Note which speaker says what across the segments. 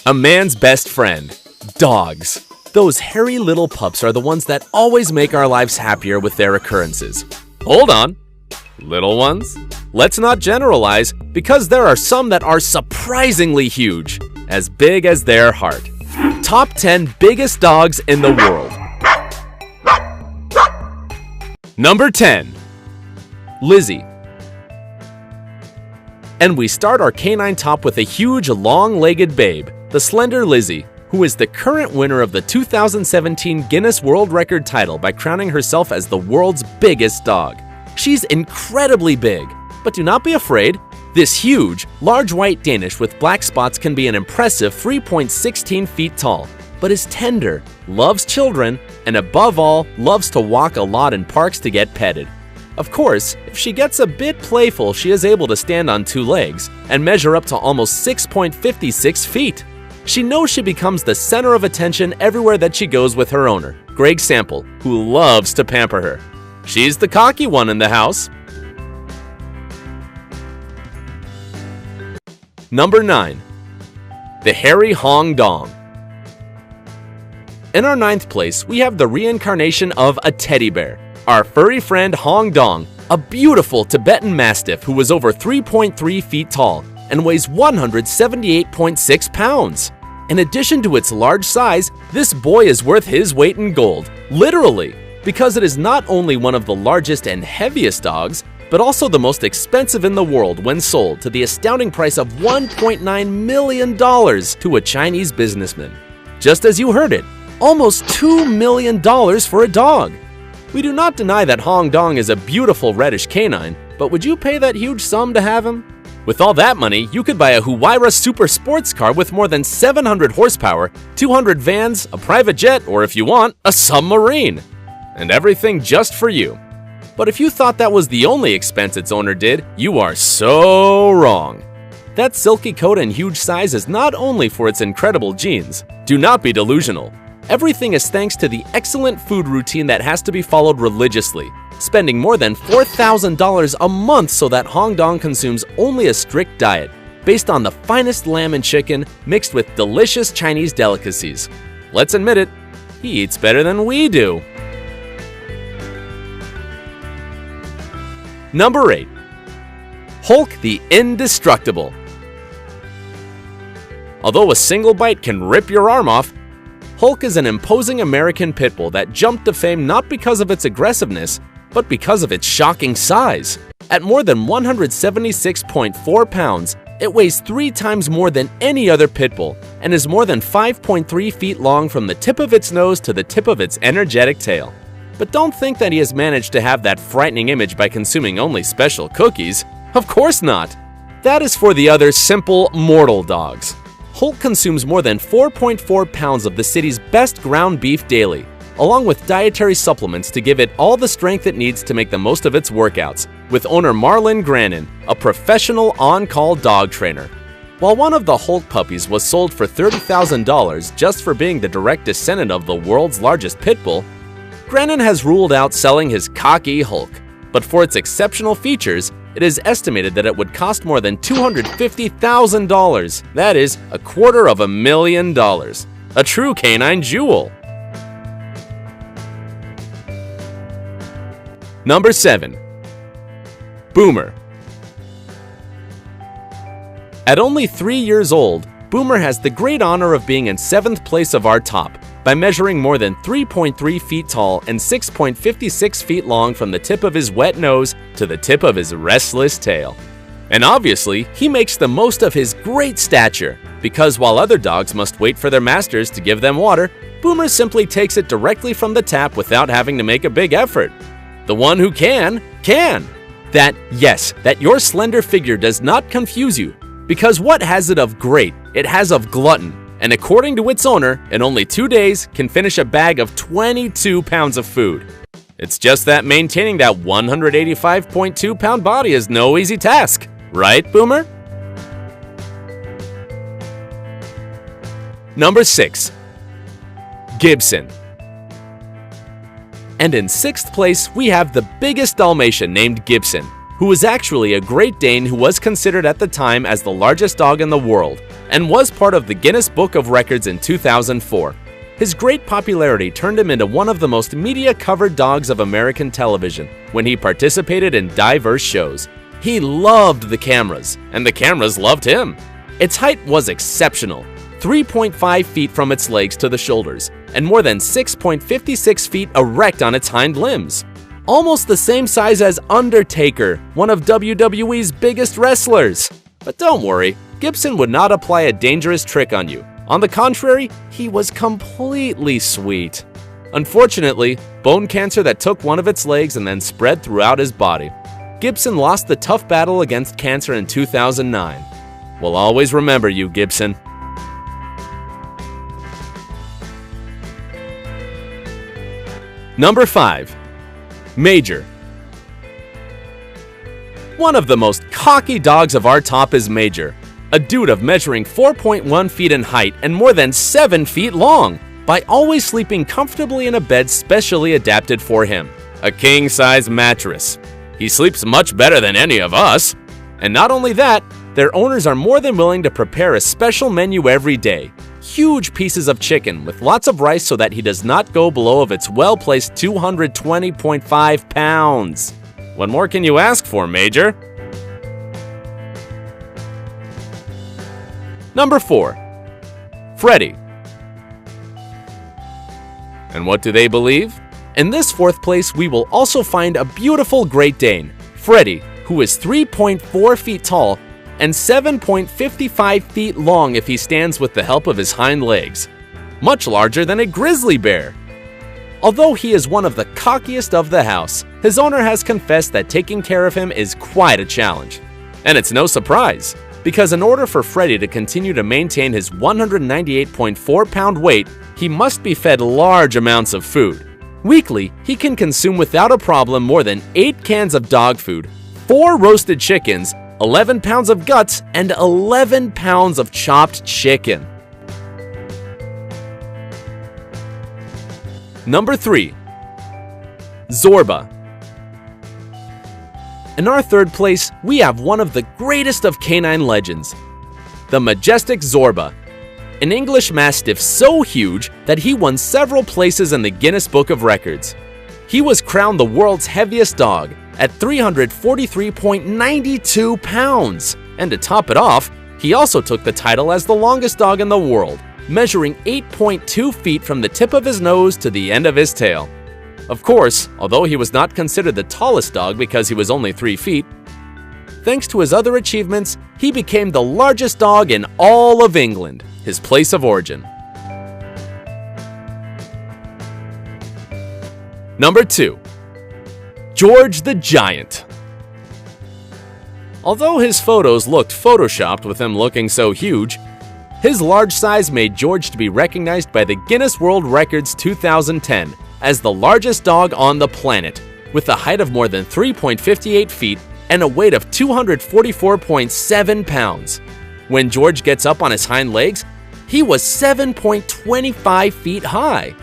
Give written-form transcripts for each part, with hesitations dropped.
Speaker 1: A man's best friend. Dogs. Those hairy little pups are the ones that always make our lives happier with their occurrences. Hold on. Little ones? Let's not generalize, because there are some that are surprisingly huge, as big as their heart. Top 10 biggest dogs in the world. Number 10. Lizzie. And we start our canine top with a huge, long-legged babe, the slender Lizzie, who is the current winner of the 2017 Guinness World Record title by crowning herself as the world's biggest dog. She's incredibly big, but do not be afraid. This huge, large white Danish with black spots can be an impressive 3.16 feet tall, but is tender, loves children, and above all, loves to walk a lot in parks to get petted. Of course, if she gets a bit playful, she is able to stand on 2 legs and measure up to almost 6.56 feet. She knows she becomes the center of attention everywhere that she goes with her owner, Greg Sample, who loves to pamper her. She's the cocky one in the house. Number 9. The hairy Hong Dong. In our 9th place, we have the reincarnation of a teddy bear, our furry friend Hong Dong, a beautiful Tibetan Mastiff who was over 3.3 feet tall and weighs 178.6 pounds. In addition to its large size, this boy is worth his weight in gold, literally, because it is not only one of the largest and heaviest dogs, but also the most expensive in the world when sold to the astounding price of $1.9 million to a Chinese businessman. Just as you heard it, almost $2 million for a dog. We do not deny that Hong Dong is a beautiful reddish canine, but would you pay that huge sum to have him? With all that money, you could buy a Huayra super sports car with more than 700 horsepower, 200 vans, a private jet, or if you want, a submarine. And everything just for you. But if you thought that was the only expense its owner did, you are so wrong. That silky coat and huge size is not only for its incredible genes. Do not be delusional. Everything is thanks to the excellent food routine that has to be followed religiously, spending more than $4,000 a month so that Hong Dong consumes only a strict diet, based on the finest lamb and chicken mixed with delicious Chinese delicacies. Let's admit it, he eats better than we do. Number 8. Hulk the Indestructible. Although a single bite can rip your arm off, Hulk is an imposing American pit bull that jumped to fame not because of its aggressiveness, but because of its shocking size. At more than 176.4 pounds, it weighs 3 times more than any other pit bull and is more than 5.3 feet long from the tip of its nose to the tip of its energetic tail. But don't think that he has managed to have that frightening image by consuming only special cookies. Of course not. That is for the other simple, mortal dogs. Hulk consumes more than 4.4 pounds of the city's best ground beef daily, along with dietary supplements to give it all the strength it needs to make the most of its workouts, with owner Marlon Grannon, a professional on-call dog trainer. While one of the Hulk puppies was sold for $30,000 just for being the direct descendant of the world's largest pit bull, Grannon has ruled out selling his cocky Hulk, but for its exceptional features, it is estimated that it would cost more than $250,000. That is, $250,000. A true canine jewel. Number 7. Boomer. At only 3 years old, Boomer has the great honor of being in 7th place of our top by measuring more than 3.3 feet tall and 6.56 feet long from the tip of his wet nose to the tip of his restless tail. And obviously, he makes the most of his great stature, because while other dogs must wait for their masters to give them water, Boomer simply takes it directly from the tap without having to make a big effort. The one who can. That your slender figure does not confuse you, because what has it of great? It has of glutton. And according to its owner, in only 2 days can finish a bag of 22 pounds of food. It's just that maintaining that 185.2-pound body is no easy task, right, Boomer? Number 6. Gibson. And in 6th place, we have the biggest Dalmatian named Gibson, who was actually a Great Dane who was considered at the time as the largest dog in the world and was part of the Guinness Book of Records in 2004. His great popularity turned him into one of the most media-covered dogs of American television when he participated in diverse shows. He loved the cameras, and the cameras loved him. Its height was exceptional, 3.5 feet from its legs to the shoulders, and more than 6.56 feet erect on its hind limbs. Almost the same size as Undertaker, one of WWE's biggest wrestlers. But don't worry, Gibson would not apply a dangerous trick on you. On the contrary, he was completely sweet. Unfortunately, bone cancer that took one of its legs and then spread throughout his body. Gibson lost the tough battle against cancer in 2009. We'll always remember you, Gibson. Number 5. Major. One of the most cocky dogs of our top is Major, a dude of measuring 4.1 feet in height and more than 7 feet long, by always sleeping comfortably in a bed specially adapted for him, a king-size mattress. He sleeps much better than any of us. And not only that, their owners are more than willing to prepare a special menu every day. Huge pieces of chicken with lots of rice so that he does not go below of its well-placed 220.5 pounds. What more can you ask for, Major? Number 4. Freddie. And what do they believe? In this 4th place, we will also find a beautiful Great Dane, Freddie, who is 3.4 feet tall and 7.55 feet long if he stands with the help of his hind legs, much larger than a grizzly bear. Although he is one of the cockiest of the house, his owner has confessed that taking care of him is quite a challenge. And it's no surprise, because in order for Freddie to continue to maintain his 198.4-pound weight, he must be fed large amounts of food. Weekly, he can consume without a problem more than 8 cans of dog food, 4 roasted chickens, 11 pounds of guts, and 11 pounds of chopped chicken. Number 3. Zorba. In our 3rd place, we have one of the greatest of canine legends, the majestic Zorba, an English Mastiff so huge that he won several places in the Guinness Book of Records. He was crowned the world's heaviest dog at 343.92 pounds, and to top it off, he also took the title as the longest dog in the world, measuring 8.2 feet from the tip of his nose to the end of his tail. Of course, although he was not considered the tallest dog because he was only 3 feet, thanks to his other achievements, he became the largest dog in all of England, his place of origin. Number 2. George the Giant. Although his photos looked photoshopped with him looking so huge, his large size made George to be recognized by the Guinness World Records 2010 as the largest dog on the planet, with a height of more than 3.58 feet and a weight of 244.7 pounds. When George gets up on his hind legs, he was 7.25 feet high.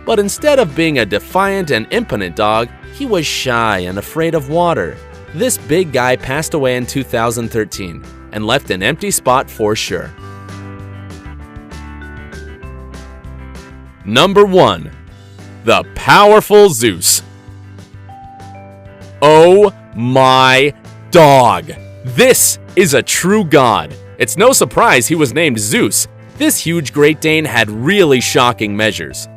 Speaker 1: But instead of being a defiant and impotent dog, he was shy and afraid of water. This big guy passed away in 2013 and left an empty spot for sure. Number 1. The powerful Zeus. Oh my dog! This is a true god. It's no surprise he was named Zeus. This huge Great Dane had really shocking measures.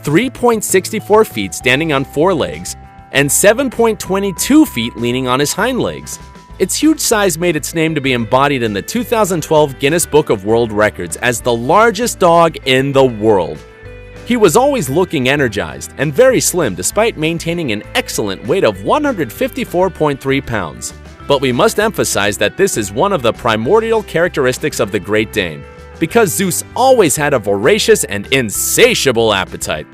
Speaker 1: 3.64 feet standing on 4 legs, and 7.22 feet leaning on his hind legs. Its huge size made its name to be embodied in the 2012 Guinness Book of World Records as the largest dog in the world. He was always looking energized and very slim despite maintaining an excellent weight of 154.3 pounds. But we must emphasize that this is one of the primordial characteristics of the Great Dane, because Zeus always had a voracious and insatiable appetite.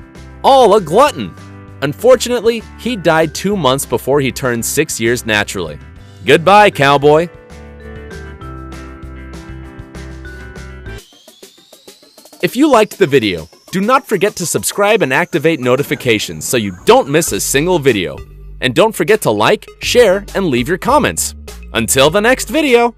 Speaker 1: All a glutton. Unfortunately, he died 2 months before he turned 6 years naturally. Goodbye, cowboy. If you liked the video, do not forget to subscribe and activate notifications so you don't miss a single video. And don't forget to like, share, and leave your comments. Until the next video!